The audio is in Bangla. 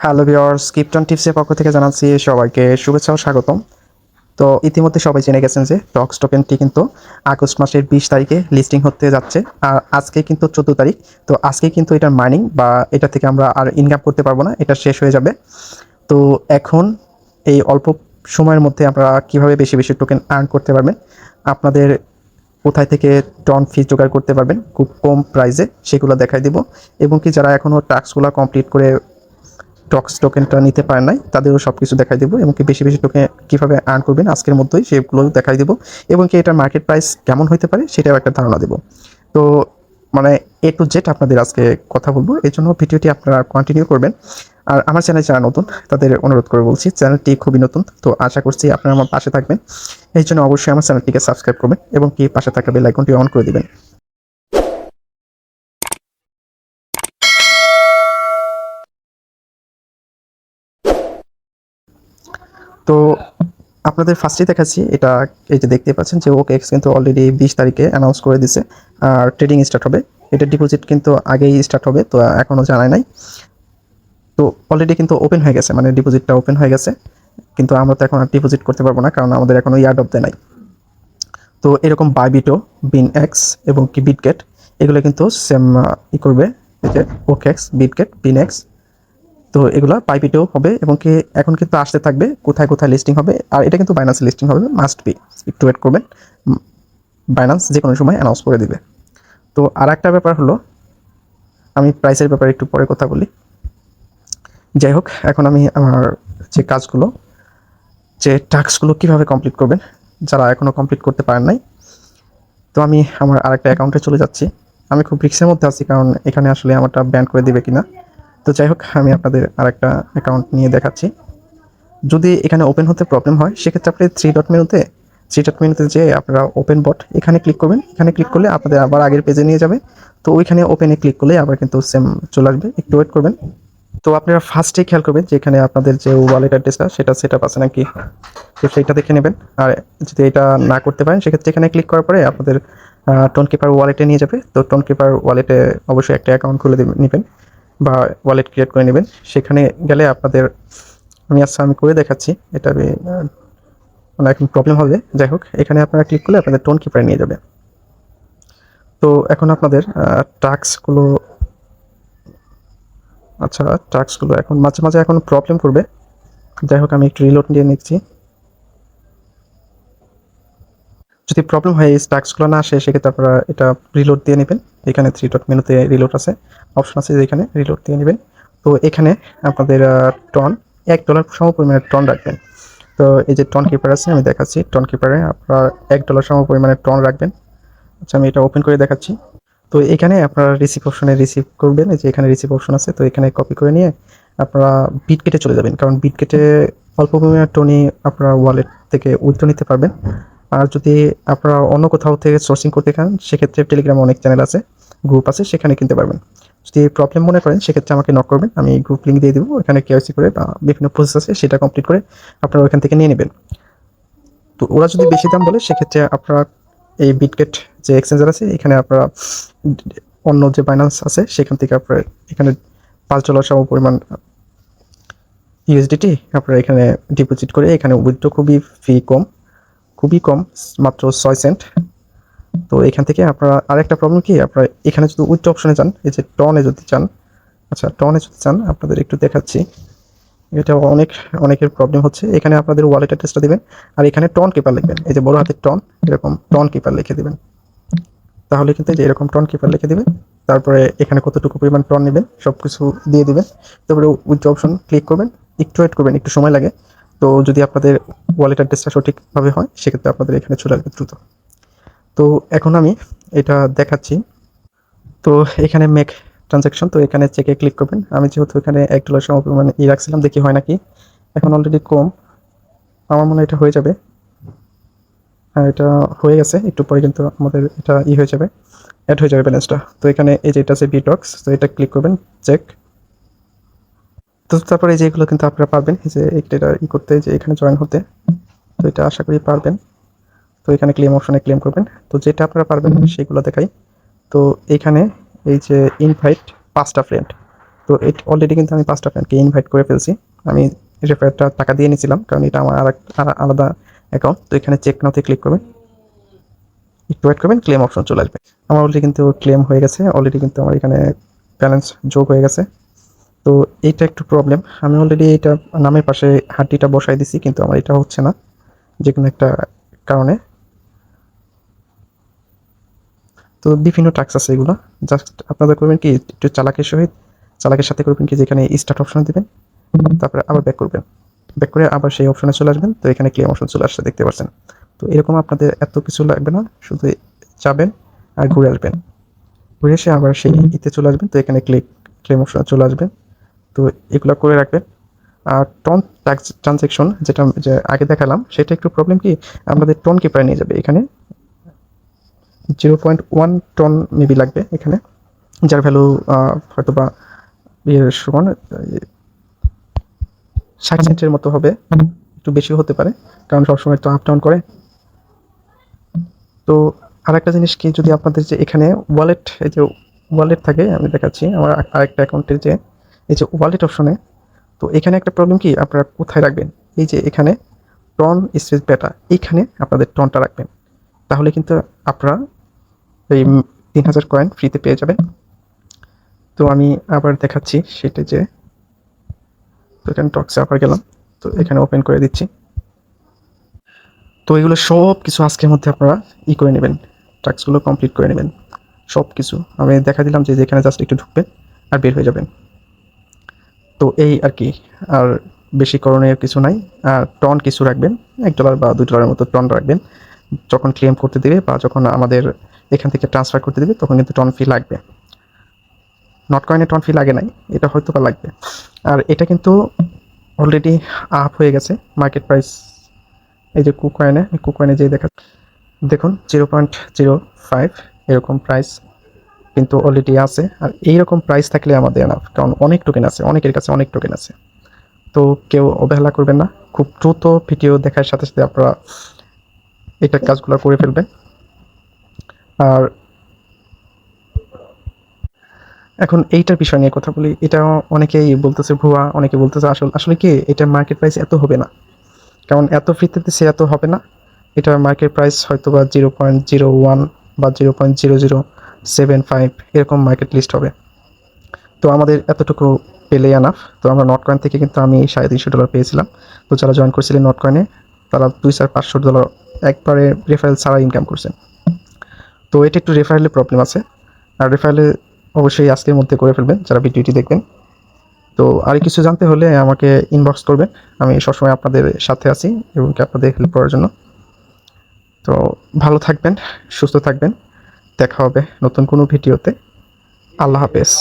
হ্যালো ভিউয়ার্স, ক্রিপ্টন টিপসের পক্ষ থেকে জানাচ্ছি সবাইকে শুভেচ্ছা ও স্বাগতম। তো ইতিমধ্যে সবাই জেনে গেছেন যে টক্স টোকেনটি কিন্তু আগস্ট মাসের 20 তারিখে লিস্টিং হতে যাচ্ছে। আর আজকে কিন্তু 14 তারিখ। তো আজকে কিন্তু এটার মাইনিং বা এটা থেকে আমরা আর ইনকাম করতে পারবো না, এটা শেষ হয়ে যাবে। তো এখন এই অল্প সময়ের মধ্যে আপনারা কীভাবে বেশি বেশি টোকেন আর্ন করতে পারবেন, আপনাদের কোথায় থেকে টন ফি জোগাড় করতে পারবেন খুব কম প্রাইসে, সেগুলো দেখাই দিব। এবং কি যারা এখনও টাস্কগুলো কমপ্লিট করে টক্স টোকেনটা নিতে পারেন নাই, তাদেরও সব কিছু দেখাই দেবো। এবং কি বেশি বেশি টোকেন কীভাবে আর্ন করবেন আজকের মধ্যেই সেগুলো দেখাই দেবো। এবং কি এটার মার্কেট প্রাইস কেমন হতে পারে সেটাও একটা ধারণা দেবো। তো মানে এ টু জেড আপনাদের আজকে কথা বলবো, এই জন্য ভিডিওটি আপনারা কন্টিনিউ করবেন। আর আমার চ্যানেল যারা নতুন তাদের অনুরোধ করে বলছি, চ্যানেলটি খুবই নতুন, তো আশা করছি আপনারা আমার পাশে থাকবেন। এই জন্য অবশ্যই আমার চ্যানেলটিকে সাবস্ক্রাইব করবেন এবং কি পাশে থাকা বেল আইকনটি অন করে দিবেন। তো আপনাদের ফার্স্টেই দেখাচ্ছি এটা, এই যে দেখতে পাচ্ছেন যে ওকেএক্স কিন্তু অলরেডি 20 তারিখে অ্যানাউন্স করে দিছে আর ট্রেডিং স্টার্ট হবে। এটা ডিপোজিট কিন্তু আগেই স্টার্ট হবে, তো এখনও জানাই নাই। তো অলরেডি কিন্তু ওপেন হয়ে গেছে, মানে ডিপোজিটটা ওপেন হয়ে গেছে, কিন্তু আমরা তো এখন আর ডিপোজিট করতে পারবো না কারণ আমাদের এখনও ইয়ার্ড অফ দেয় নাই। তো এরকম বাইবিটো, বিনএক্স এবং কি বিটগেট, এগুলো কিন্তু সেম করবে, এই যে ওকেএক্স, বিটগেট, বিনএক্স। তো এগুলো পাইপিটেও হবে এবং কি এখন কিন্তু আসতে থাকবে কোথায় কোথায় লিস্টিং হবে। আর এটা কিন্তু বাইন্যান্স লিস্টিং হবে, মাস্ট বি, একটু ওয়েট করবেন, বাইন্যান্স যে কোনো সময় অ্যানাউন্স করে দিবে। তো আর একটা ব্যাপার হলো, আমি প্রাইসের ব্যাপারে একটু পরে কথা বলি। যাই হোক, এখন আমি আমার যে কাজগুলো, যে টাস্কগুলো কীভাবে কমপ্লিট করবেন যারা এখনও কমপ্লিট করতে পারেন নাই, তো আমি আমার আরেকটা অ্যাকাউন্টে চলে যাচ্ছি। আমি খুব রিস্কের মধ্যে আছি কারণ এখানে আসলে আমারটা ব্যান করে দিবে কিনা। তো যাই হোক, আমি আপনাদের আরেকটা অ্যাকাউন্ট নিয়ে দেখাচ্ছি। যদি এখানে ওপেন হতে প্রবলেম হয় সেক্ষেত্রে আপনি থ্রি ডট মেনুতে যে আপনারা ওপেন বট এখানে ক্লিক করবেন। এখানে ক্লিক করলে আপনাদের আবার আগের পেজে নিয়ে যাবে। তো ওইখানে ওপেনে ক্লিক করলে আবার কিন্তু সেম চলে আসবে, একটু ওয়েট করবেন। তো আপনারা ফার্স্টেই খেয়াল করবেন যে এখানে আপনাদের যে ওয়ালেট অ্যাড্রেসটা সেটা সেট আপ আছে নাকি, তো সেইটা দেখে নেবেন। আর যদি এটা না করতে পারেন সেক্ষেত্রে এখানে ক্লিক করার পরে আপনাদের টোন কিপার ওয়ালেটে নিয়ে যাবে। তো টোন কিপার ওয়ালেটে অবশ্যই একটা অ্যাকাউন্ট খুলে নেবেন বা ওয়ালেট ক্রিয়েট করে নেবেন। সেখানে গেলে আপনাদের, আমি করে দেখাচ্ছি, এটা মানে এখন প্রবলেম হবে। যাই হোক, এখানে আপনারা ক্লিক করলে আপনাদের টোন কিপারে নিয়ে যাবে। তো এখন আপনাদের টাস্কগুলো, আচ্ছা টাস্কগুলো এখন মাঝে মাঝে এখন প্রবলেম করবে। যাই হোক, আমি একটু রিলোড দিয়ে নিচ্ছি। যদি প্রবলেম হয় এই টাস্কগুলো না আসে সেক্ষেত্রে আপনারা এটা রিলোড দিয়ে নেবেন। এখানে থ্রি ডট মেনুতে রিলোড আছে, অপশন আছে, এখানে রিলোড দিয়ে নেবেন। তো এখানে আপনাদের টন $1 সম পরিমাণের টন রাখবেন। তো এই যে টন কিপার আছে, আমি দেখাচ্ছি, টন কিপারে আপনারা $1 সম পরিমাণের টন রাখবেন। আচ্ছা, আমি এটা ওপেন করে দেখাচ্ছি। তো এখানে আপনারা রিসিভ অপশনে রিসিভ করবেন, এই যে এখানে রিসিভ অপশন আছে, তো এখানে কপি করে নিয়ে আপনারা বিটগেটে চলে যাবেন, কারণ বিটগেটে অল্প পরিমাণের টনি আপনারা ওয়ালেট থেকে উইথড্র নিতে পারবেন। আর যদি আপনারা অন্য কোথাও থেকে সোর্সিং করতে চান সেক্ষেত্রে টেলিগ্রামে অনেক চ্যানেল আছে, গ্রুপ আছে, সেখানে কিনতে পারবেন। যদি প্রবলেম মনে করেন সেক্ষেত্রে আমাকে নক করবেন, আমি গ্রুপ লিঙ্ক দিয়ে দেবো। এখানে কেওয়াইসি করে বা বিভিন্ন প্রসেস আছে সেটা কমপ্লিট করে আপনারা ওইখান থেকে নিয়ে নেবেন। তো ওরা যদি বেশি দাম বলে সেক্ষেত্রে আপনারা এই বিটগেট যে এক্সচেঞ্জার আছে এখানে আপনারা অন্য যে বাইন্যান্স আছে সেখান থেকে আপনারা এখানে $5 সম পরিমাণ ইউএসডিটি আপনারা এখানে ডিপোজিট করে এখানে উইথড্র খুবই ফি কম, খুবই কম, মাত্র 6 সেন্ট। তো এখান থেকে আপনারা আরেকটা প্রবলেম কি, আপনারা এখানে যদি উইথড্র অপশনে যান, এই যে টনে যদি চান, আচ্ছা টনে যদি চান আপনাদের একটু দেখাচ্ছি, এটা অনেকের প্রবলেম হচ্ছে। এখানে আপনাদের ওয়ালেট অ্যাড্রেসটা দেবেন আর এখানে টন কিপার লিখবেন, এই যে বড় হাতের টন, এরকম টন কিপার লিখে দেবেন। তাহলে কিন্তু যে এরকম টন কিপার লিখে দেবেন, তারপরে এখানে কতটুকু পরিমাণ টন নেবেন সব কিছু দিয়ে দেবেন। তারপরে উইথড্র অপশন ক্লিক করবেন, একটু ওয়েট করবেন, একটু সময় লাগে। তো যদি আপনাদের ওয়ালেট অ্যাড্রেসটা সঠিকভাবে হয় সেক্ষেত্রে আপনাদের এখানে চলে আসবে দ্রুত। তো এখন আমি এটা দেখাচ্ছি। তো এখানে মেক ট্রানজ্যাকশন, তো এখানে চেকে ক্লিক করবেন। আমি যেহেতু এখানে $1 সম পরিমাণে রাখছিলাম, দেখি হয় নাকি। এখন অলরেডি কম, আমার মনে হয় এটা হয়ে যাবে। হ্যাঁ, এটা হয়ে গেছে, একটু পরে কিন্তু আমাদের এটা হয়ে যাবে, অ্যাড হয়ে যাবে ব্যালেন্সটা। তো এখানে এই যে এটা আছে বিটক্স, তো এটা ক্লিক করবেন, চেক। তো তারপরে এই যে এগুলো কিন্তু আপনারা পারবেন, এই যে এটা করতে, যে এখানে জয়েন হতে। তো এটা আশা করি পারবেন। তো এখানে ক্লেম অপশনে ক্লেম করবেন। তো যেটা আপনারা পারবেন সেগুলো দেখাই। তো এখানে এই যে ইনভাইট 5টা ফ্রেন্ড, তো অলরেডি কিন্তু আমি 5টা ফ্রেন্ডকে ইনভাইট করে ফেলছি। আমি রেফারেলটা টাকা দিয়ে নিয়েছিলাম, কারণ এটা আমার আলাদা অ্যাকাউন্ট। তো এখানে চেক নাওতে ক্লিক করবেন, একটু ওয়েট করবেন, ক্লেম অপশন চলে আসবে। আমার অলরেডি কিন্তু ক্লেম হয়ে গেছে, অলরেডি কিন্তু আমার এখানে ব্যালেন্স যোগ হয়ে গেছে। তো এইটা একটু প্রবলেম, আমি অলরেডি এটা নামের পাশে হাড্ডিটা বসাই দিছি, কিন্তু আমার এটা হচ্ছে না যে কোনো একটা কারণে। তো বিভিন্ন টাস্ক আছে এগুলো, জাস্ট আপনাদের করবেন কি একটু চালাকের সাথে করবেন কি, যেখানে স্টার্ট অপশন দিবেন, তারপরে আবার ব্যাক করবেন, ব্যাক করে আবার সেই অপশনে চলে আসবেন। তো এখানে ক্লেম অপশন চলে আসছে, দেখতে পাচ্ছেন। তো এরকম আপনাদের এত কিছু লাগবে না, শুধু যাবেন আর ঘুরে আসবেন, ঘুরে এসে আবার সেই ইতে চলে আসবেন। তো এখানে ক্লেম অপশনে চলে আসবেন। তো এগুলো করে রাখবেন। আর টন ট্রানজ্যাকশন যেটা যে আগে দেখালাম, সেটা একটু প্রবলেম কি, আমাদের টন কিপারে নিয়ে যাবে। এখানে 0.1 টন মেবি লাগবে এখানে, যার ভ্যালু হয়তো বা সমান 60 সেন্টের মতো হবে, একটু বেশি হতে পারে, কারণ সবসময় তো আপ ডাউন করে। তো আর একটা জিনিস কি, যদি আপনাদের যে এখানে ওয়ালেট, এই যে ওয়ালেট থাকে, আমি দেখাচ্ছি আমার আরেকটা অ্যাকাউন্টের যে এই যে ওয়ালেট অপশনে। তো এখানে একটা প্রবলেম কি, আপনারা কোথায় রাখবেন, এই যে এখানে টন স্পেস বেটা, এইখানে আপনাদের টনটা রাখবেন, তাহলে কিন্তু আপনারা এই 3000 কয়েন ফ্রিতে পেয়ে যাবেন। তো আমি আবার দেখাচ্ছি সেটা যে, তো এখানে টক্সে আবার গেলাম, তো এখানে ওপেন করে দিচ্ছি। তো এগুলো সব কিছু আজকের মধ্যে আপনারা করে নেবেন, টাস্কগুলো কমপ্লিট করে নেবেন সব কিছু। আমি দেখা দিলাম যে যেখানে জাস্ট একটু ঢুকবেন আর বের হয়ে যাবেন। তো এই আর কি, আর বেশি করণীয় কিছু নাই। আর টন কিছু রাখবেন, $1 বা $2 মতো টন রাখবেন। যখন ক্লেম করতে দেবে বা যখন আমাদের এখান থেকে ট্রান্সফার করতে দেবে, তখন কিন্তু টন ফি লাগবে। নট কয়েনে টন ফি লাগে নাই, এটা হয়তো বা লাগবে। আর এটা কিন্তু অলরেডি আপ হয়ে গেছে মার্কেট প্রাইস। এই যে কুকয়েনে যে দেখুন 0.05 এরকম প্রাইস কিন্তু অলরেডি আছে। আর এইরকম প্রাইস থাকলে আমাদের এনাফ, কারণ অনেক টোকেন আছে, অনেকের কাছে অনেক টোকেন আছে। তো কেউ অবহেলা করবেন না, খুব দ্রুত ভিডিও দেখার সাথে সাথে আপনারা এটা কাজগুলো করে ফেলবেন। আর এখন এইটার বিষয় নিয়ে কথা বলি, এটা অনেকেই বলতেছে ভুয়া, অনেকে বলতেছে আসলে কি, এটা মার্কেট প্রাইস এত হবে না, কারণ এত ফ্রিতে দিচ্ছে, এত হবে না। এটা মার্কেট প্রাইস হয়তো বা 0.01 বা 0.0075 এরকম মার্কেট লিস্ট হবে। তো আমাদের এতটুকু পেলে আনাফ। তো আমরা নট কয়েন থেকে কিন্তু আমি $350 পেয়েছিলাম। তো যারা জয়েন করছিলেন নট কয়েনে, তারা $2500 একবারে রেফারেল ছাড়া ইনকাম করছেন। তো এটা একটু রেফারেলের প্রবলেম আছে, আর রেফারেলে অবশ্যই আজকের মধ্যে করে ফেলবেন যারা ভিডিওটি দেখবেন। তো আর কিছু জানতে হলে আমাকে ইনবক্স করবেন, আমি সবসময় আপনাদের সাথে আছি এবং কি আপনাদের হেল্প করার জন্য। তো ভালো থাকবেন, সুস্থ থাকবেন, দেখা হবে নতুন কোনো ভিডিওতে। আল্লাহ হাফেজ।